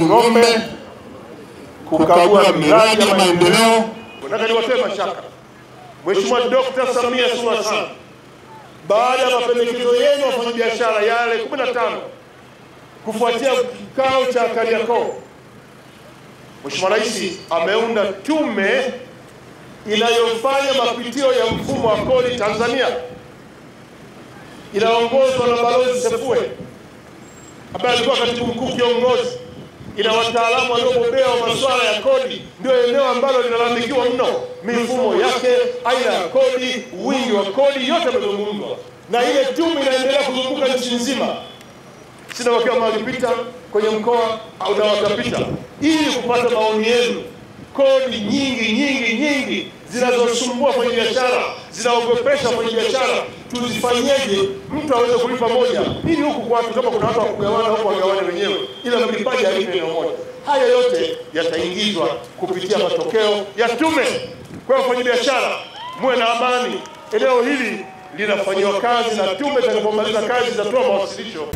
Ngombe kukagua miradi ya maendeleo. Nataka niwaseme shaka Mheshimiwa Dr. Samia Suluhu Hassan, baada ya mapendekezo yenu wafanyabiashara yale 15 kufuatia kikao cha Kariakoo, Mheshimiwa Rais ameunda tume inayofanya mapitio ya mfumo wa kodi Tanzania, inaongozwa na Balozi Sefue ambaye alikuwa katibu mkuu kiongozi. Ina wataalamu waliobobea wa masuala ya kodi. Ndio eneo ambalo linalalamikiwa mno, mifumo yake, aina ya kodi, wingi wa kodi, yote yamezungumzwa. Na ile tume inaendelea kuzunguka nchi nzima. Sina wakiwa malipita kwenye mkoa au na watapita ili kupata maoni yenu. Kodi nyingi zinazosumbua kwenye biashara, zinaogopesha kwenye biashara, tuzifanyeje mtu aweze kulipa moja ili huku kwa watu kama kuna watu kugawana huko wagawane wenyewe, ila mlipaji alipe eneo moja. Haya yote yataingizwa kupitia matokeo ya tume. Kwa wafanya biashara muwe na amani, eneo hili linafanywa kazi na tume. Itakapomaliza kazi itatoa mawasilisho.